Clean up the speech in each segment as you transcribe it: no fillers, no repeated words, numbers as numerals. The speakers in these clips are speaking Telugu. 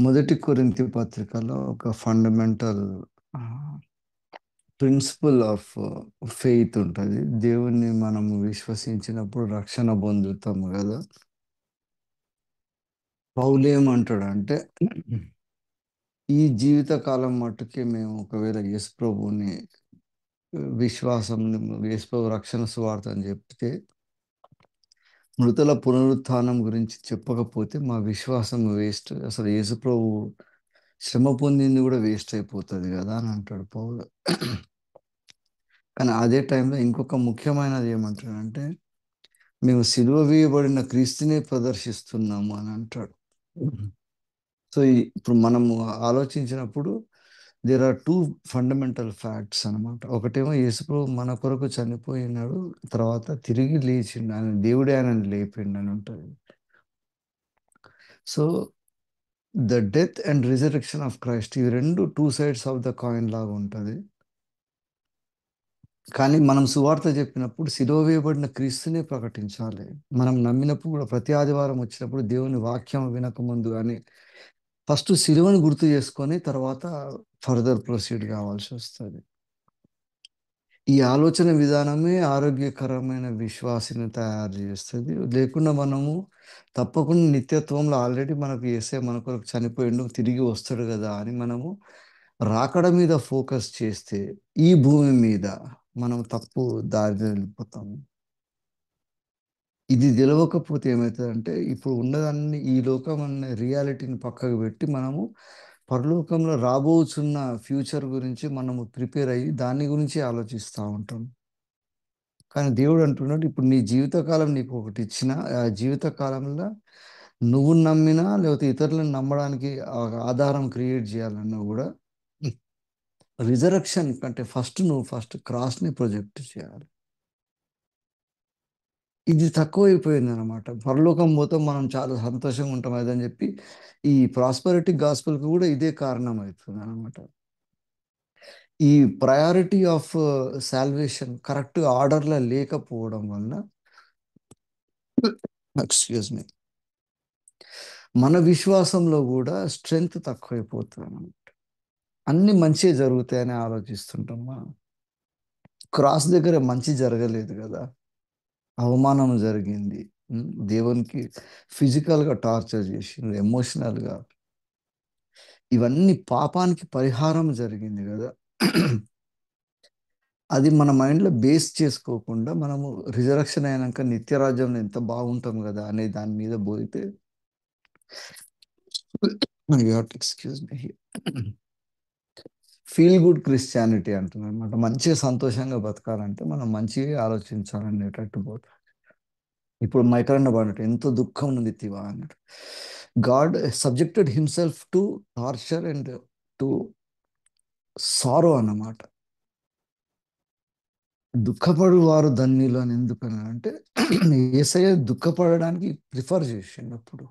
మొదటి కొరింథీ పత్రికలో ఒక ఫండమెంటల్ ఆహ్, ప్రిన్సిపల్ ఆఫ్ ఫెయిత్ ఉంటది. దేవుణ్ణి మనము విశ్వసించినప్పుడు రక్షణ పొందుతాము గదా! పౌలేమంటాడంటే, ఈ జీవిత కాలం మట్టుకే మేము ఒకవేళ యేసు ప్రభువుని విశ్వాసం యేసు ప్రభు రక్షణ సువార్త అని చెప్తే, మృతుల పునరుత్థానం గురించి చెప్పకపోతే మా విశ్వాసం వేస్ట్. అసలు యేసు ప్రభు శ్రమ పొందింది గూడా వేస్ట్ అయిపోతది గదా! అని అంటాడు పౌలు. కానీ అదే టైంలో ఇంకొక ముఖ్యమైనది ఏమంటాడంటే, మేము సిలువ వేయబడిన క్రీస్తునే ప్రదర్శిస్తున్నాము అని అంటాడు. సో, ఇప్పుడు మనము ఆలోచించినప్పుడు దేర్ ఆర్ 2 ఫండమెంటల్ ఫ్యాక్ట్స్ అనమాట. ఒకటేమో యేసుప్రభు మన కొరకు చనిపోయినాడు. తర్వాత తిరిగి లేచిండు. ఆయన దేవుడే ఆయనను లేపిండని ఉంటది. So, the death and resurrection of Christ ఇవి 2 సైడ్స్ ఆఫ్ ద కాయిన్ లాగా ఉంటది. కానీ మనం సువార్త చెప్పినప్పుడు సిలువ వేయబడిన క్రీస్తునే ప్రకటించాలి. మనం నమ్మినప్పుడు కూడా ప్రతి ఆదివారం వచ్చినప్పుడు దేవుని వాక్యం వినకముందు గాని ఫస్ట్ సిలువను గుర్తు చేసుకొని తర్వాత ఫర్దర్ ప్రొసీడ్ కావాల్సొస్తది. ఈ ఆలోచన విధానమే ఆరోగ్యకరమైన విశ్వాసిని తయారు చేస్తది. లేకుండా మనము తప్పకుండా నిత్యత్వంలో ఆల్రెడీ మనకు యేసయ్య మన కొరకు చనిపోయిండు, తిరిగి వస్తాడు గదా! అని మనము రాకడ మీద ఫోకస్ చేస్తే, ఈ భూమి మీద మనం తప్పు దారిలో వెళ్ళిపోతాము. ఇది తెలవకపోతే ఏమైతదంటే, ఇప్పుడు ఉన్నదాన్ని ఈ లోకం అనే రియాలిటీని పక్కకు పెట్టి మనము పరలోకంలో రాబోచున్న ఫ్యూచర్ గురించి మనము ప్రిపేర్ అయ్యి దాని గురించి ఆలోచిస్తా ఉంటాం. కానీ దేవుడు అంటున్నాడు, ఇప్పుడు నీ జీవితకాలం నీకు ఒకటి ఇచ్చిన, ఆ జీవిత కాలంలో నువ్వు నమ్మినా లేకపోతే ఇతరులను నమ్మడానికి ఆధారం క్రియేట్ చేయాలన్నా కూడా రిజరక్షన్ కంటే నువ్వు ఫస్ట్ క్రాస్‌ని ప్రొజెక్ట్ చేయాలి. ఇది తక్కువైపోయిందనమాట. పరలోకం పోతే మనం చాలా సంతోషంగా ఉంటాం అదని చెప్పి, ఈ ప్రాస్పెరిటీ గాస్పెల్‌కి కూడా ఇదే కారణం అయితుందనమాట. ఈ ప్రయారిటీ ఆఫ్ సాల్వేషన్ కరెక్ట్ ఆర్డర్‌లో లేకపోవడం వలన ఎక్స్‌క్యూజ్ మీ. మన విశ్వాసంలో గూడా స్ట్రెంత్ తక్కువైపోతుందనమాట. అన్నీ మంచిగా జరుగుతాయని ఆలోచిస్తుంటాం మనం. క్రాస్ దగ్గర మంచి జరగలేదు గదా! అవమానం జరిగింది. దేవునికి ఫిజికల్‌గా టార్చర్ చేషిండ్రు, ఎమోషనల్‌గా. ఇవన్నీ పాపానికి పరిహారం జరిగింది గదా! అది మన మైండ్‌లో బేస్ చేసుకోకుండా మనము రిజరక్షన్ అయినంక నిత్యరాజ్యంలో ఎంత బాగుంటాం గదా! అనే దాని మీద బోయితే you have to excuse me here. Feel good Christianity అంటారనమాట. మంచిగా సంతోషంగా బతకాలంటే మనం మంచిగా ఆలోచించాలనేటట్టు పోతాం. ఇప్పుడు మైకరన్న పాడినట్టు ఎంతో దుఃఖం నొందితివా అన్నట్టు. God subjected himself to torture and to sorrow అన్నమాట. దుఃఖపడు వారు ధన్యులు అని ఎందుకన్నానంటే యేసయ్య దుఃఖపడడానికి ప్రిఫర్ చేసిండు అప్పుడు.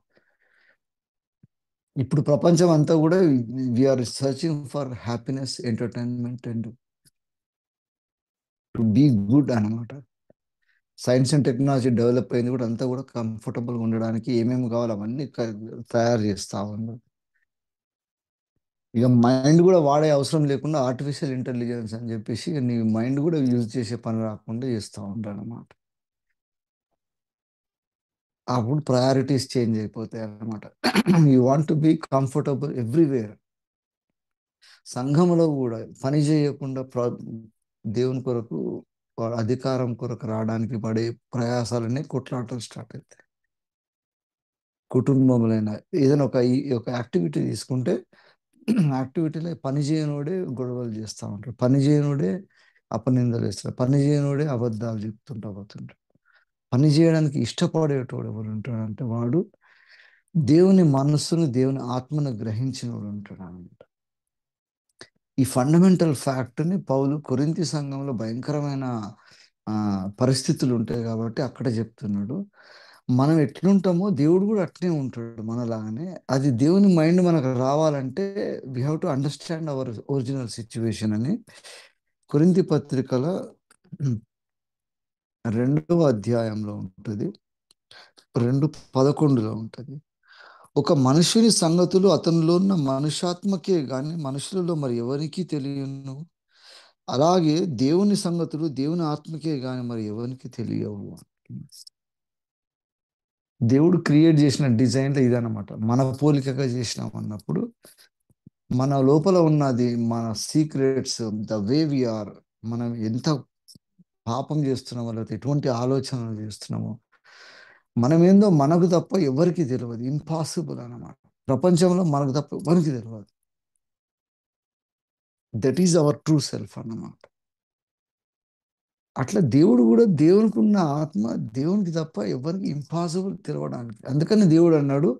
ఇప్పుడు ప్రపంచం అంతా కూడా we are searching for happiness, entertainment and to be good అన్నమాట. సైన్స్ అండ్ టెక్నాలజీ డెవలప్ అయింది కూడా అంతా కూడా కంఫర్టబుల్‌గా ఉండడానికి ఏమేమి కావాలో అవన్నీ తయారు చేస్తా ఉన్నారు. ఇక మైండ్ కూడా వాడే అవసరం లేకుండా ఆర్టిఫిషియల్ ఇంటెలిజెన్స్ అని చెప్పేసి నీ మైండ్ కూడా యూజ్ చేసే పని రాకుండా చేస్తా ఉంటాడనమాట. అప్పుడు ప్రయారిటీస్ చేంజ్ అయిపోతాయి అన్నమాట. You want to be comfortable everywhere. సంఘంలో కూడా పని చేయకుండా దేవుని కొరకు వాడు అధికారం కొరకు రావడానికి పడే ప్రయాసాలనే కొట్లాటలు స్టార్ట్ అవుతాయి. కుటుంబంలోనైనా ఏదైనా ఒక యాక్టివిటీ తీసుకుంటే యాక్టివిటీలో పని చేయనోడే గొడవలు చేస్తా ఉంటాడు. పని చేయనోడే అపనిందలు వేస్తాడు. పని చేయనోడే అబద్ధాలు చెప్తుంటా పోతుంటాడు. పని చేయడానికి ఇష్టపడేటోడు ఎవరు ఉంటాడంటే వాడు దేవుని మనస్సును, దేవుని ఆత్మను గ్రహించినోడు ఉంటాడు అన్నమాట. ఈ ఫండమెంటల్ ఫ్యాక్ట్‌ని పౌలు కొరింథీ సంఘంలో భయంకరమైన పరిస్థితులు ఉంటాయి కాబట్టి అక్కడ చెప్తున్నాడు. మనం ఎట్లుంటామో దేవుడు కూడా అట్లే ఉంటాడు మనలాగానే. అది దేవుని మైండ్ మనకు రావాలంటే we have to understand our original situation అని కొరింథీ పత్రికల 2వ అధ్యాయంలో ఉంటది. 2:11లో ఉంటది. ఒక మనుషుని సంగతులు అతనిలో ఉన్న మనుషాత్మకే గాని మనుషులలో మరి ఎవరికీ తెలియను. అలాగే దేవుని సంగతులు దేవుని ఆత్మకే గాని మరి ఎవరికి తెలియవు. దేవుడు క్రియేట్ చేసిన డిజైన్లో ఇదన్నమాట. మన పోలికగా చేసినాం అన్నప్పుడు మన లోపల ఉన్నది, మన secrets, the way we are, మనం ఎంత పాపం చేస్తున్నామో లేకపోతే ఎటువంటి ఆలోచనలు చేస్తున్నామో మనమేందో మనకు తప్ప ఎవరికి తెలియదు. ఇంపాసిబుల్ అన్నమాట. ప్రపంచంలో మనకు తప్ప ఎవరికి తెలియదు. That is our true self అన్నమాట. అట్లా దేవుడు కూడా దేవునికి ఉన్న ఆత్మ దేవునికి తప్ప ఎవరికి ఇంపాసిబుల్ తెలవడానికి. అందుకని దేవుడు అన్నాడు,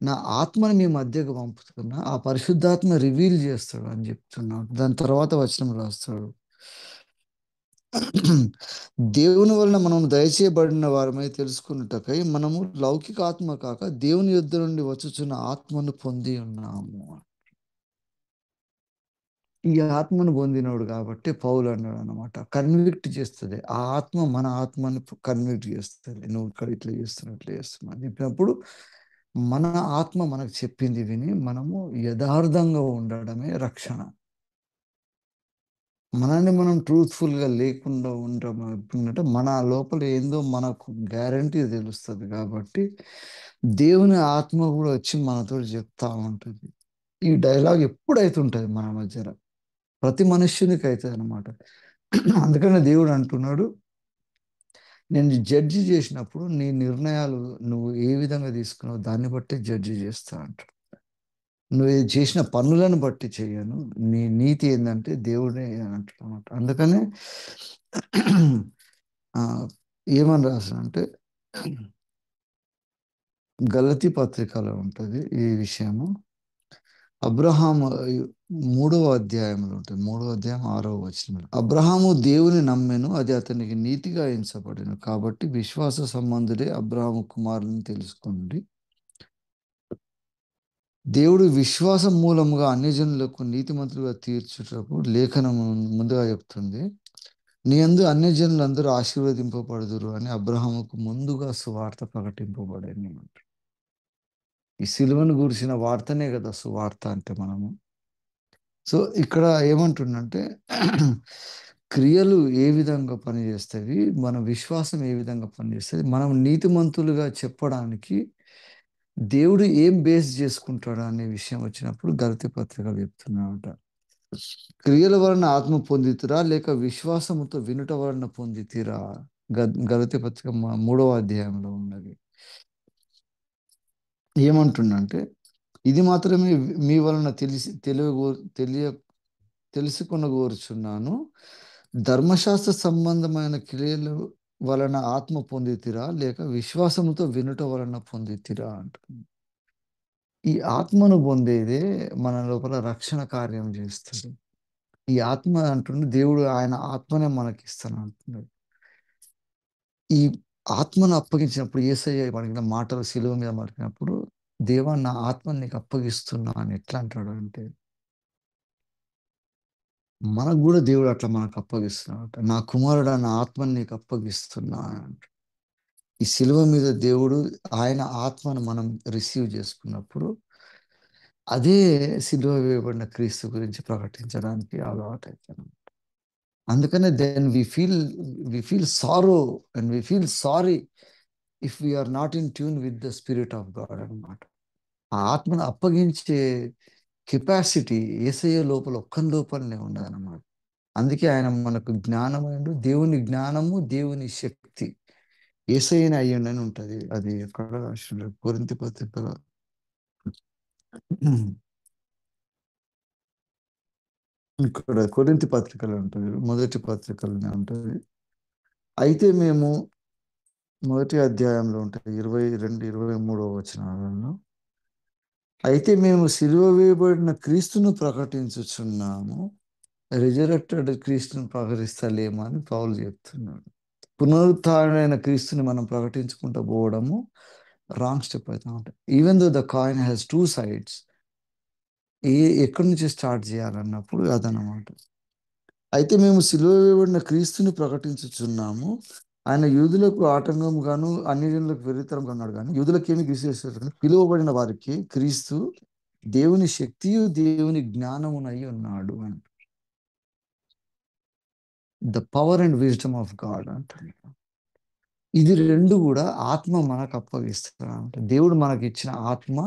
నా ఆత్మని మీ మధ్యకు పంపుతున్నా, ఆ పరిశుద్ధాత్మ రివీల్ చేస్తాడు అని చెప్తున్నాడు. దాని తర్వాత వచనం రాస్తాడు, దేవుని వలన మనం దయచేయబడిన వారమై తెలుసుకున్నటకై మనము లౌకిక ఆత్మ కాక దేవుని యుద్ధ నుండి వచ్చుచున్న ఆత్మను పొంది ఉన్నాము. ఈ ఆత్మను పొందినోడు కాబట్టి పౌలు అన్నాడు అనమాట, కన్విక్ట్ చేస్తుంది ఆ ఆత్మ, మన ఆత్మని కన్విక్ట్ చేస్తుంది. నువ్వు ఇక్కడ ఇట్లా చేస్తున్నావు, ఇట్లా చేస్తున్నావు అని చెప్పినప్పుడు మన ఆత్మ మనకు చెప్పింది విని మనము యథార్థంగా ఉండడమే రక్షణ. మనల్ని మనం ట్రూత్ఫుల్గా లేకుండా ఉంటామంటే మన లోపల ఏందో మనకు గ్యారంటీ తెలుస్తుంది. కాబట్టి దేవుని ఆత్మ కూడా వచ్చి మనతో చెప్తా ఉంటుంది. ఈ డైలాగ్ ఎప్పుడైతే ఉంటుంది మన మధ్యన, ప్రతి మనుష్యునికి అవుతుంది అనమాట. అందుకనే దేవుడు అంటున్నాడు, నేను జడ్జి చేసినప్పుడు నీ నిర్ణయాలు నువ్వు ఏ విధంగా తీసుకున్నావు దాన్ని బట్టి జడ్జి చేస్తా అంటాడు. నువ్వు చేసిన పనులను బట్టి చెయ్యను, నీ నీతి ఏంటంటే దేవుడే అని అంటాడు అనమాట. అందుకనే ఆ, ఏమని రాసానంటే గలతీ పత్రికలో ఉంటుంది ఈ విషయము. అబ్రహాము 3వ అధ్యాయంలో ఉంటుంది, 3వ అధ్యాయం 6వ వచనం. అబ్రహాము దేవుని నమ్మెను, అది అతనికి నీతిగా ఎంచబడెను. కాబట్టి విశ్వాస సంబంధుడే అబ్రహాము కుమారుని తెలుసుకోండి. దేవుడు విశ్వాసం మూలముగా అన్యజనులకు నీతిమంతులుగా తీర్చుటకు లేఖనం ముందుగా చెప్తుంది, నీ యందు అన్యజనులందరూ ఆశీర్వదింపబడుదురు అని అబ్రహాముకు ముందుగా సువార్త ప్రకటింపబడేది. ఈ సిలువను గురించిన వార్తనే కదా సువార్త అంటే మనము. సో ఇక్కడ ఏమంటుండంటే క్రియలు ఏ విధంగా పనిచేస్తాయి, మన విశ్వాసం ఏ విధంగా పనిచేస్తుంది, మనం నీతిమంతులుగా చెప్పడానికి దేవుడు ఏం బేస్ చేసుకుంటాడు అనే విషయం వచ్చినప్పుడు గలతీ పత్రికలు చెప్తున్నాడట. క్రియల వలన ఆత్మ పొందితిరా లేక విశ్వాసముతో వినుట వలన పొందితిరా? గలతీ పత్రిక 3వ అధ్యాయంలో ఉన్నది. ఏమంటుండంటే, ఇది మాత్రమే మీ వలన తెలియ తెలుసుకొనగోరుచున్నాను, ధర్మశాస్త్ర సంబంధమైన క్రియల వలన ఆత్మ పొందితిరా లేక విశ్వాసముతో వినుట వలన పొందితిరా అంటుంది. ఈ ఆత్మను పొందేదే మన లోపల రక్షణ కార్యం చేస్తుంది. ఈ ఆత్మ అంటుండే దేవుడు ఆయన ఆత్మనే మనకి ఇస్తాను అంటున్నాడు. ఈ ఆత్మను అప్పగించినప్పుడు యేసయ్య పలికిన మాటలు శిలువ మీద పలికినప్పుడు, దేవా నా ఆత్మని నీకు అప్పగిస్తున్నా అని ఎట్లా అంటాడు అంటే, మనకు కూడా దేవుడు అట్లా మనకు అప్పగిస్తున్నాడు. నా కుమారుడు నా ఆత్మని నీకు అప్పగిస్తున్నా అంట. ఈ శిలువ మీద దేవుడు ఆయన ఆత్మను మనం రిసీవ్ చేసుకున్నప్పుడు అదే శిలువ వేయబడిన క్రీస్తు గురించి ప్రకటించడానికి అలవాటు అవుతాను. అందుకనే then we feel sorrow and we feel sorry if we're not in tune with the spirit of God అనమాట. ఆ ఆత్మను అప్పగించే కెపాసిటీ యేసయ్య లోపల ఒక్కని లోపలనే ఉండదన్నమాట. అందుకే ఆయన మనకు జ్ఞానమైండు, దేవుని జ్ఞానము దేవుని శక్తి యేసయ్యనే అయ్యండని ఉంటుంది. అది ఎక్కడ రాసిండ్రు? కొరింథీ పత్రికలో ఇక్కడ కొరింథీ పత్రికలో ఉంటుంది, మొదటి పత్రికలోనే ఉంటుంది. అయితే మేము మొదటి అధ్యాయంలో ఉంటుంది 22, 23వ వచనాలలో, అయితే మేము సిలువ వేయబడిన క్రీస్తును ప్రకటించుచున్నాము, రిజరెక్టెడ్ క్రీస్తుని ప్రకటిస్తలేమని అని పౌలు చెప్తున్నాడు. పునరుత్థానుడైన క్రీస్తుని మనం ప్రకటించుకుంటూ పోవడము రాంగ్ స్టెప్ అవుతా ఉంటాయి. Even though the coin has two sides, ఎక్కడి నుంచి స్టార్ట్ చేయాలన్నప్పుడు అదనమాట. అయితే మేము సిలువ వేయబడిన క్రీస్తుని ప్రకటించుచున్నాము, ఆయన యూదులకు ఆటంకం గాను అన్ని జనులకు విరుద్ధంగా అన్నాడు కానీ యూదులకు ఏమి విశేషించాడు కానీ పిలువబడిన వారికి క్రీస్తు దేవుని శక్తియు దేవుని జ్ఞానమునై ఉన్నాడు అని. The power and wisdom of God అంటాడు. ఇది రెండు కూడా ఆత్మ మనకు అప్పగిస్తాడు అంటే దేవుడు మనకి ఇచ్చిన ఆత్మ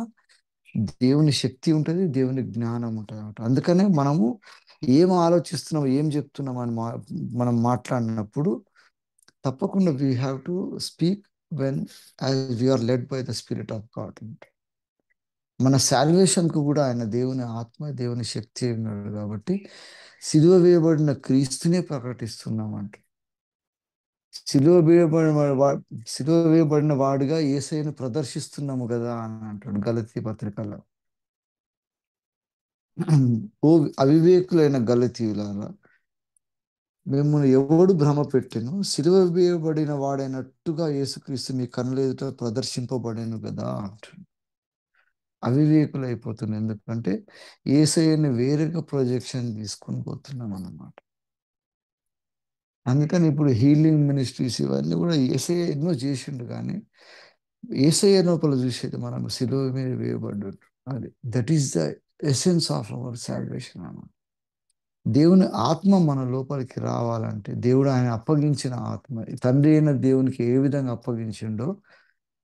దేవుని శక్తి ఉంటుంది, దేవుని జ్ఞానం ఉంటుంది అనమాట. అందుకనే మనము ఏం ఆలోచిస్తున్నాం, ఏం చెప్తున్నాం అని మనం మాట్లాడినప్పుడు తప్పకుండా we have to speak when as we're led by the spirit of God. మన శాల్వేషన్కు కూడా ఆయన దేవుని ఆత్మ దేవుని శక్తి ఉన్నాడు కాబట్టి సిలువ వేయబడిన క్రీస్తునే ప్రకటిస్తున్నామంట. సిలువ వేయబడిన సిలువ వేయబడిన వాడుగా యేసయ్యను ప్రదర్శిస్తున్నాము కదా అని అంటాడు గలతీ పత్రికలో. ఓ అవివేకులైన గలతీయులారా, మిమ్మల్ని ఎవడు భ్రమ పెట్టెను, సిలువ వేయబడిన వాడైనట్టుగా యేసుక్రీస్తు మీ కన్నుల ఎదుట ప్రదర్శింపబడేను కదా అంటాడు. అవివేకులు అయిపోతున్నాం, ఎందుకంటే యేసయ్యని వేరేగా ప్రొజెక్షన్ తీసుకొని పోతున్నాం అన్నమాట. అందుకని ఇప్పుడు హీలింగ్ మినిస్ట్రీస్ ఇవన్నీ కూడా యేసయ్య ఎన్నో చేసిండు, కానీ యేసయ్య లోపల చూసేది మనం సిలువ మీద వేయబడ్డాడు. అది that is the essence of our salvation అన్నమాట. దేవుని ఆత్మ మన లోపలికి రావాలంటే దేవుడు ఆయన అప్పగించిన ఆత్మ తండ్రి అయిన దేవునికి ఏ విధంగా అప్పగించిండో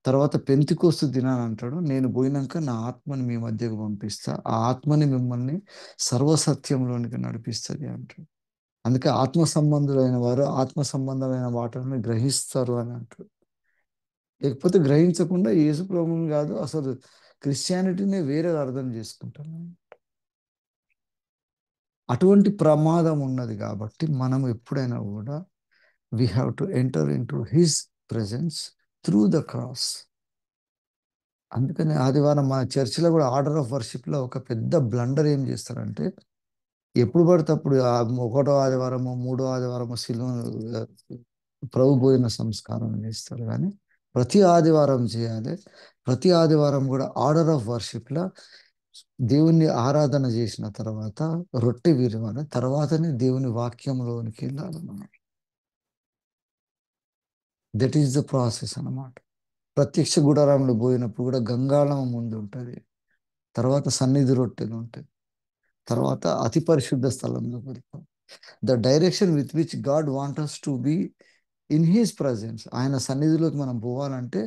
తర్వాత పెంతికోస్తు దినాన్ని అంటాడు, నేను పోయినాక నా ఆత్మని మీ మధ్యకు పంపిస్తా, ఆ ఆత్మని మిమ్మల్ని సర్వసత్యంలోనికి నడిపిస్తుంది అంటాడు. అందుకే ఆత్మ సంబంధులైన వారు ఆత్మ సంబంధమైన వాటిని గ్రహిస్తారు అని అంటాడు. లేకపోతే గ్రహించకుండా యేసు ప్రభువుని కాదు అసలు క్రిస్టియానిటీనే వేరే అర్థం చేసుకుంటాను. అటువంటి ప్రమాదం ఉన్నది కాబట్టి మనం ఎప్పుడైనా కూడా we have to enter in to his presence through the cross. అందుకని ఆదివారం మన చర్చిలో కూడా ఆర్డర్ ఆఫ్ వర్షిప్లో ఒక పెద్ద బ్లండర్ ఏం చేస్తారంటే ఎప్పుడు పడితే అప్పుడు ఒకటో ఆదివారము మూడో ఆదివారము శిలువ ప్రభు భోజన సంస్కారం చేస్తారు, కానీ ప్రతి ఆదివారం చేయాలి. ప్రతి ఆదివారం కూడా ఆర్డర్ ఆఫ్ వర్షిప్లో దేవుణ్ణి ఆరాధన చేసిన తర్వాత రొట్టె విరవాలి, తర్వాతనే దేవుని వాక్యంలోనికి వెళ్ళాలి మనం. దట్ ఈస్ ద ప్రాసెస్ అన్నమాట. ప్రత్యక్ష గుడారంలో పోయినప్పుడు కూడా గంగాళం ముందు ఉంటుంది, తర్వాత సన్నిధి రొట్టెలు ఉంటాయి, తర్వాత అతి పరిశుద్ధ స్థలంలో వెళ్తాం. The direction with which God want us to be in his presence, ఆయన సన్నిధిలోకి మనం పోవాలంటే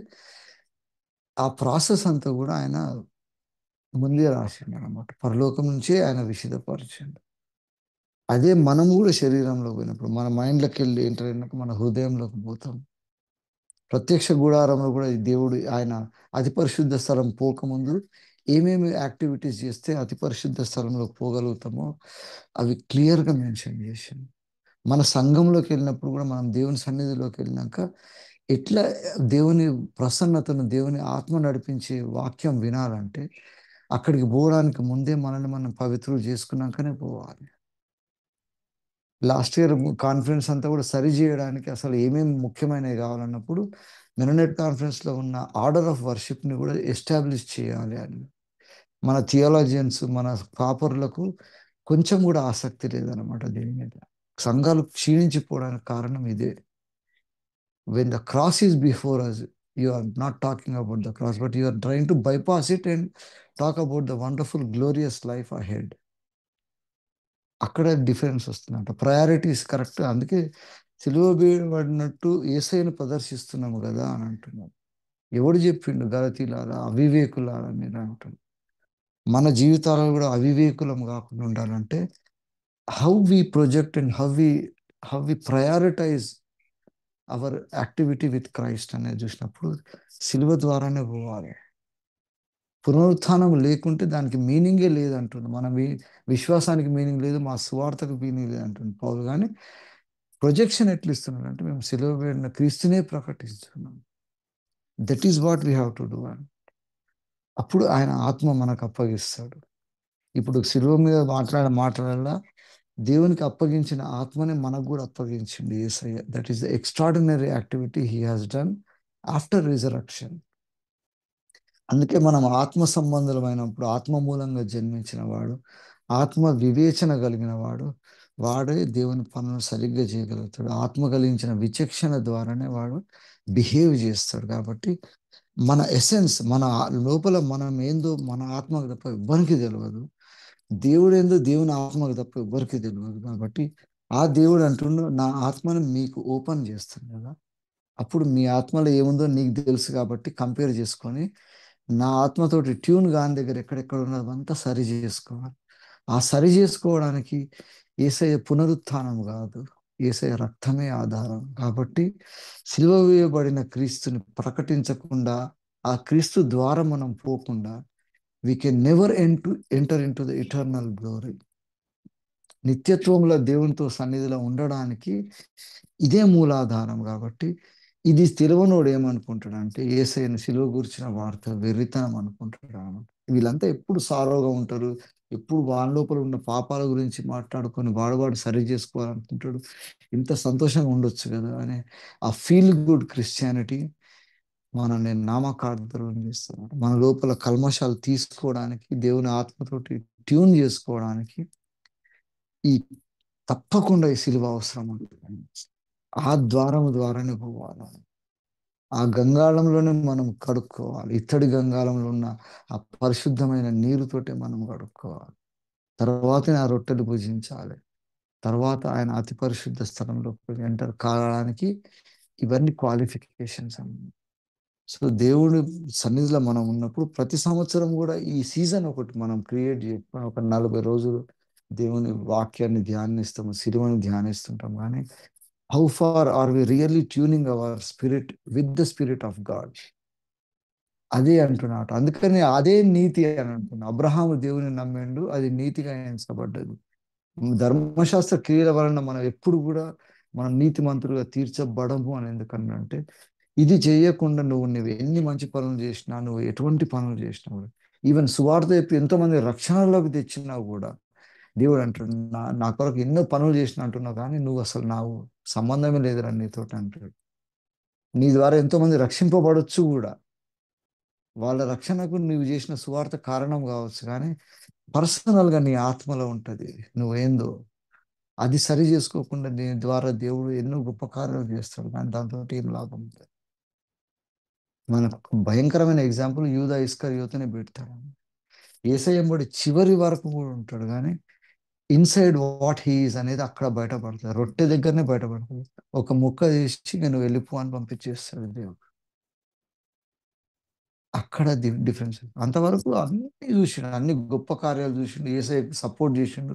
ఆ ప్రాసెస్ అంతా కూడా ఆయన ముందే రాసిండు అనమాట. పరలోకం నుంచే ఆయన విషదపరిచిండు. అదే మనం కూడా శరీరంలో పోయినప్పుడు మన మైండ్లోకి వెళ్ళి ఎంటర్ అయినాక మన హృదయంలోకి పోతాం. ప్రత్యక్ష గుడారంలో కూడా ఈ దేవుడు ఆయన అతి పరిశుద్ధ స్థలం పోకముందు ఏమేమి యాక్టివిటీస్ చేస్తే అతి పరిశుద్ధ స్థలంలోకి పోగలుగుతామో అవి క్లియర్గా మెన్షన్ చేసిండు. మన సంఘంలోకి వెళ్ళినప్పుడు కూడా మనం దేవుని సన్నిధిలోకి వెళ్ళినాక ఎట్లా దేవుని ప్రసన్నతను దేవుని ఆత్మ నడిపించే వాక్యం వినాలంటే అక్కడికి పోవడానికి ముందే మనల్ని మనం పవిత్రులు చేసుకున్నాకనే పోవాలి. లాస్ట్ ఇయర్ కాన్ఫరెన్స్ అంతా కూడా సరి చేయడానికి అసలు ఏమేమి ముఖ్యమైనవి కావాలన్నప్పుడు మెనోనైట్ కాన్ఫరెన్స్లో ఉన్న ఆర్డర్ ఆఫ్ వర్షిప్ని కూడా ఎస్టాబ్లిష్ చేయాలి అని మన థియాలజియన్స్ మన కాపర్లకు కొంచెం కూడా ఆసక్తి లేదనమాట దీని మీద. సంఘాలు క్షీణించిపోవడానికి కారణం ఇదే. When the cross is before us, you are not talking about the cross, but you are trying to bypass it and talk about the wonderful glorious life ahead. అక్కడ డిఫరెన్స్ వస్తుందంట. Priorities correct. అందుకే సిలువ వేయబడినట్టు యేసయ్యను ప్రదర్శిస్తున్నాము కదా అని అంటున్నాడు. ఎవడు చెప్పిండు? గలతీలారా అవివేకులారా మీరు అంటున్నాడు. మన జీవితాలలో కూడా అవివేకులం కాకుండా ఉండాలంటే how we project and how we prioritize our activity with Christ అనేది చూసినప్పుడు సిలువ ద్వారానే పోవాలి. పునరుత్థానం లేకుంటే దానికి మీనింగే లేదంటుండు. మన విశ్వాసానికి మీనింగ్ లేదు, మా సువార్తకు మీనింగ్ లేదు అంటుండు పౌలు. కానీ ప్రొజెక్షన్ ఎట్లా ఇస్తున్నాడు అంటే మేము సిలువ వేడిన క్రీస్తునే ప్రకటిస్తున్నాం. That is what we have to do అని. అప్పుడు ఆయన ఆత్మ మనకు అప్పగిస్తాడు. ఇప్పుడు సిలువ మీద మాట్లాడాలా దేవునికి అప్పగించిన ఆత్మని మనకు కూడా అప్పగించింది Yesayya. That is the extraordinary activity he has done after resurrection. అందుకే మనం ఆత్మ సంబంధులమైనప్పుడు ఆత్మ మూలంగా జన్మించిన వాడు, ఆత్మ వివేచన కలిగిన వాడు, వాడే దేవుని పనులు సరిగ్గా చేయగలుగుతాడు. ఆత్మ కలిగించిన విచక్షణ ద్వారానే వాడు బిహేవ్ చేస్తాడు. కాబట్టి మన ఎసెన్స్, మన లోపల మనం ఏందో మన ఆత్మకు తప్ప ఎవ్వరికి తెలియదు. దేవుడేందో దేవుని ఆత్మకు తప్ప ఎవ్వరికి తెలియదు. కాబట్టి ఆ దేవుడు అంటుండు, నా ఆత్మను మీకు ఓపెన్ చేస్తాను కదా. అప్పుడు మీ ఆత్మలో ఏముందో నీకు తెలుసు కాబట్టి కంపేర్ చేసుకొని నా ఆత్మతోటి ట్యూన్ కాని దగ్గర ఎక్కడెక్కడ ఉన్నదంతా సరి చేసుకోవాలి. ఆ సరి చేసుకోవడానికి యేసయ్య పునరుత్థానం కాదు, యేసయ్య రక్తమే ఆధారం. కాబట్టి సిలువ వేయబడిన క్రీస్తుని ప్రకటించకుండా, ఆ క్రీస్తు ద్వారా మనం పోకుండా, we can never enter into the eternal glory. నిత్యత్వంలో దేవునితో సన్నిధిలో ఉండడానికి ఇదే మూలాధారం. కాబట్టి ఇది తెలివనోడు ఏమనుకుంటాడంటే యేసయ్యను సిలువ గురించిన వార్త వెర్రితనం అనుకుంటాడు అన్నమాట. వీళ్ళంతా ఎప్పుడు సారోగా ఉంటారు, ఎప్పుడు వాళ్ళ లోపల ఉన్న పాపాల గురించి మాట్లాడుకొని వాడు సరి చేసుకోవాలనుకుంటాడు. ఇంత సంతోషంగా ఉండొచ్చు కదా అనే ఆ ఫీల్ గుడ్ క్రిస్టియానిటీ మనల్ని నామకార్థం చేస్తున్నారు. మన లోపల కల్మషాలు తీసుకోవడానికి, దేవుని ఆత్మతోటి ట్యూన్ చేసుకోవడానికి ఈ తప్పకుండా ఈ సిలువ అవసరం ఉంటుంది. ఆ ద్వారానే పోవాలి. ఆ గంగాళంలోనే మనం కడుక్కోవాలి. ఇత్తడి గంగాళంలో ఉన్న ఆ పరిశుద్ధమైన నీరుతోటే మనం కడుక్కోవాలి. తర్వాతనే ఆ రొట్టెలు భుజించాలి. తర్వాత ఆయన అతి పరిశుద్ధ స్థలంలోకి ఎంటర్ కావడానికి ఇవన్నీ క్వాలిఫికేషన్స్ అన్నమాట. సో దేవుడి సన్నిధిలో మనం ఉన్నప్పుడు ప్రతి సంవత్సరం కూడా ఈ సీజన్ ఒకటి మనం క్రియేట్ చేసుకొని ఒక 40 రోజులు దేవుని వాక్యాన్ని ధ్యానిస్తాము, సిలువను ధ్యానిస్తుంటాం. కానీ how far are we really tuning our spirit with the spirit of God? అదే అంటున్నాడు. అందుకని అదే నీతి అని అంటున్నా. అబ్రహాము దేవుని నమ్మిండు, అది నీతిగా ఎంచబడ్డది. ధర్మశాస్త్ర క్రియల వలన మనం ఎప్పుడు కూడా మనం నీతిమంతులుగా తీర్చబడము అని ఎందుకన్నంటే, ఇది చేయకుండా నువ్వు ఎన్ని మంచి పనులు చేసినా, నువ్వు ఎటువంటి పనులు చేసినా కూడా, ఈవెన్ సువార్త చెప్పి ఎంతో మంది రక్షణలోకి తెచ్చినా కూడా దేవుడు అంటాడు, నా కొరకు ఎన్నో పనులు చేసిన అంటున్నావు కానీ నువ్వు అసలు నాకు సంబంధమే లేదురా నీతోటి అంటాడు. నీ ద్వారా ఎంతో మంది రక్షింపబడొచ్చు కూడా, వాళ్ళ రక్షణకు నువ్వు చేసిన సువార్త కారణం కావచ్చు. కానీ పర్సనల్గా నీ ఆత్మలో ఉంటుంది నువ్వేందో. అది సరి చేసుకోకుండా దీని ద్వారా దేవుడు ఎన్నో గొప్ప కార్యాలు చేస్తాడు, కానీ దాంతో ఏం లాభం లేదు. మనకు భయంకరమైన ఎగ్జాంపుల్ యూదా ఇస్కరియోతునే పెడతాడు. యేసయ్య ఎంబడి చివరి వరకు కూడా ఉంటాడు, కానీ ఇన్సైడ్ వాట్ హీఈస్ అనేది అక్కడ బయటపడుతుంది. రొట్టె దగ్గరనే బయటపడుతుంది. ఒక ముక్క తీసి నేను వెళ్ళిపో అని పంపించేస్తాడు దేవుడు. అక్కడ డిఫరెన్స్. అంతవరకు అన్ని చూసిండు, అన్ని గొప్ప కార్యాలు చూసిండు, ఏసఐ సపోర్ట్ చేసిండు.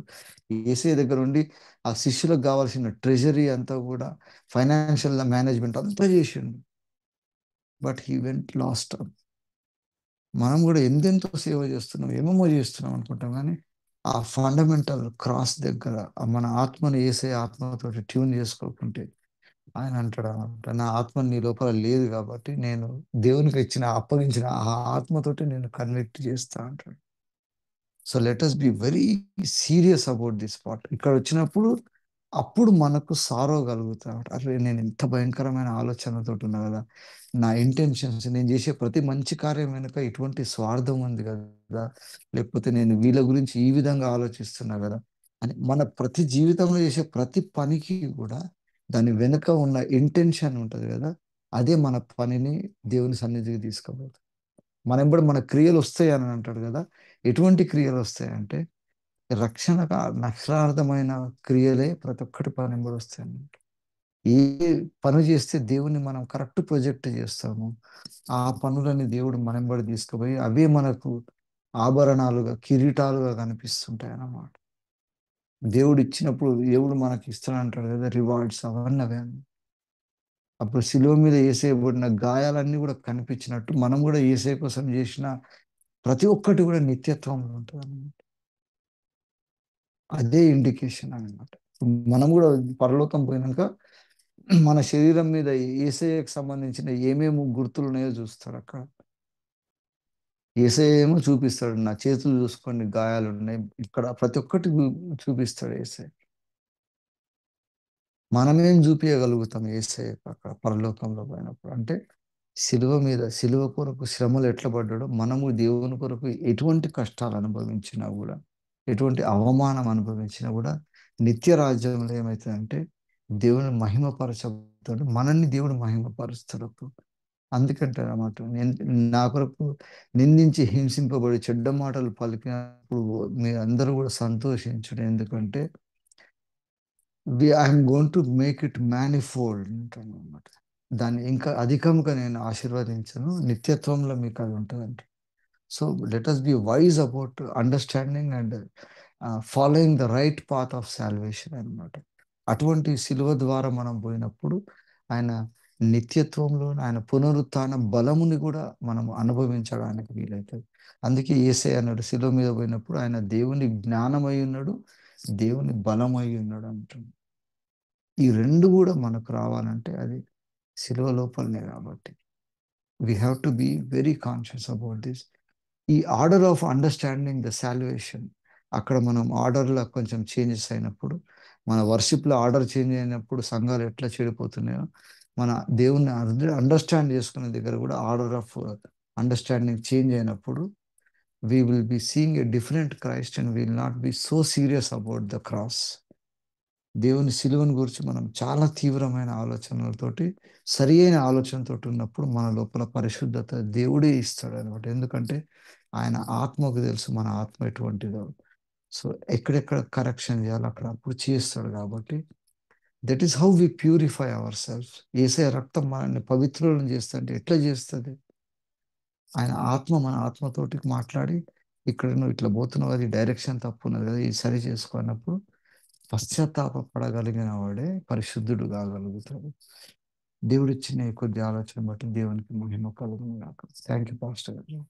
ఏసఐ దగ్గర ఉండి ఆ శిష్యులకు కావాల్సిన ట్రెజరీ అంతా కూడా, ఫైనాన్షియల్ మేనేజ్మెంట్ అంతా చేసిండు. But he went last. మనం కూడా ఎంతెంతో సేవ చేస్తున్నాం, ఏమేమో చేస్తున్నాం అనుకుంటాం, కానీ ఆ ఫండమెంటల్ క్రాస్ దగ్గర మన ఆత్మను ఏసే ఆత్మతో ట్యూన్ చేసుకోకుంటే ఆయన అంటాడు అనమాట, నా ఆత్మ నీ లోపల లేదు కాబట్టి నేను దేవునికి అప్పగించిన ఆ ఆత్మతోటి నేను కన్విక్ట్ చేస్తా అంటాడు. So let us be very serious about this part. ఇక్కడ వచ్చినప్పుడు అప్పుడు మనకు సారో కలుగుతా, అరే నేను ఎంత భయంకరమైన ఆలోచనతో ఉన్నా కదా, నా ఇంటెన్షన్స్, నేను చేసే ప్రతి మంచి కార్యం వెనుక ఇటువంటి స్వార్థం ఉంది కదా, లేకపోతే నేను వీళ్ళ గురించి ఈ విధంగా ఆలోచిస్తున్నా కదా అని. మన ప్రతి జీవితంలో చేసే ప్రతి పనికి కూడా దాని వెనుక ఉన్న ఇంటెన్షన్ ఉంటుంది కదా, అదే మన పనిని దేవుని సన్నిధికి తీసుకుపోతుంది. మన క్రియలు వస్తాయి అని అంటాడు కదా. ఎటువంటి క్రియలు వస్తాయంటే రక్షణకు నక్షరార్థమైన క్రియలే ప్రతి ఒక్కటి పని కూడా వస్తాయి. ఏ పని చేస్తే దేవుని మనం కరెక్ట్ ప్రొజెక్ట్ చేస్తాము, ఆ పనులని దేవుడు మనెంబడి తీసుకుపోయి అవే మనకు ఆభరణాలుగా, కిరీటాలుగా కనిపిస్తుంటాయి అన్నమాట. దేవుడు ఇచ్చినప్పుడు దేవుడు మనకి ఇస్తానంటాడు కదా రివార్డ్స్, అవన్నీ అవే. అప్పుడు శిలువ మీద వేసేయబడిన గాయాలన్నీ కూడా కనిపించినట్టు మనం కూడా ఏసే కోసం చేసిన ప్రతి ఒక్కటి కూడా నిత్యత్వంలో ఉంటుంది అన్నమాట. అదే ఇండికేషన్ అన్నమాట. మనం కూడా పరలోకం పోయినాక మన శరీరం మీద ఏసఐకి సంబంధించిన ఏమేమి గుర్తులు ఉన్నాయో చూస్తాడు అక్కడ. ఏసఐ ఏమో చూపిస్తాడు, నా చేతులు చూసుకోండి గాయాలు ఉన్నాయి, ఇక్కడ ప్రతి ఒక్కటి చూపిస్తాడు ఏసఐ. మనమేం చూపించగలుగుతాం ఏసఐ అక్కడ పరలోకంలో పోయినప్పుడు అంటే, శిలువ కొరకు శ్రమలు ఎట్లా పడ్డాడో మనము దేవుని కొరకు ఎటువంటి కష్టాలు అనుభవించినా కూడా, ఎటువంటి అవమానం అనుభవించినా కూడా నిత్య రాజ్యంలో ఏమైతుందంటే దేవుని మహిమపరచబోతాడు. మనల్ని దేవుడు మహిమపరుస్తాడు అప్పుడు. అందుకంటే అన్నమాట నేను నా కొరకు నిందించి హింసింపబడి చెడ్డ మాటలు పలికినప్పుడు మీరందరూ కూడా సంతోషించుడు. ఎందుకంటే I'm going to make it manifold అంటానన్నమాట. దాన్ని ఇంకా అధికంగా నేను ఆశీర్వదించను. నిత్యత్వంలో మీకు అది ఉంటదంట. So let us be wise about understanding and following the right path of salvation అన్నమాట. అటువంటి శిలువ ద్వారా మనం పోయినప్పుడు ఆయన నిత్యత్వంలో ఆయన పునరుత్థాన బలముని కూడా మనం అనుభవించడానికి వీలైతది. అందుకే యేసయ్య అన్నాడు శిలువ మీద పోయినప్పుడు ఆయన దేవుని జ్ఞానమై ఉన్నాడు, దేవుని బలమై ఉన్నాడు అంటుండు. ఈ 2 కూడా మనకు రావాలంటే అది శిలువ లోపలనే కాబట్టి. We have to be very conscious about this. ఈ order of understanding the salvation అక్కడ మనం ఆర్డర్‌లో కొంచెం చేంజెస్ అయినప్పుడు, మన వర్షిప్‌లో ఆర్డర్ చేంజ్ అయినప్పుడు సంఘాలు ఎట్లా చెడిపోతున్నాయో, మన దేవుణ్ణి అండర్‌స్టాండ్ చేసుకునే దగ్గర కూడా ఆర్డర్ ఆఫ్ అండర్‌స్టాండింగ్ చేంజ్ అయినప్పుడు, we will be seeing a different Christ and we will not be so serious about the cross. దేవుని సిలువను గురించి మనం చాలా తీవ్రమైన ఆలోచనలతోటి, సరియైన ఆలోచనతోటి ఉన్నప్పుడు మన లోపల పరిశుద్ధత దేవుడే ఇస్తాడనమాట. ఎందుకంటే ఆయన ఆత్మకు తెలుసు మన ఆత్మ ఎటువంటిదో. సో ఎక్కడెక్కడ కరెక్షన్ చేయాలో అక్కడ అప్పుడు చేస్తాడు కాబట్టి that is how we purify our self. Yesayya రక్తం మనల్ని పవిత్రులను చేస్తుంటే ఎట్లా చేస్తది? ఆయన ఆత్మ మన ఆత్మతోటి మాట్లాడి, ఇక్కడ నువ్వు ఇట్లా పోతున్నావు అది డైరెక్షన్ తప్పున్నది కదా! ఇది సరి చేసుకో అన్నప్పుడు పశ్చాత్తాప పడగలిగిన వాడే పరిశుద్ధుడు కాగలుగుతాడు. దేవుడిచ్చిన ఈ కొద్ది ఆలోచన బట్టి దేవునికి మహిమ కలుగును గాక. థాంక్ యూ పాస్టర్ గారు.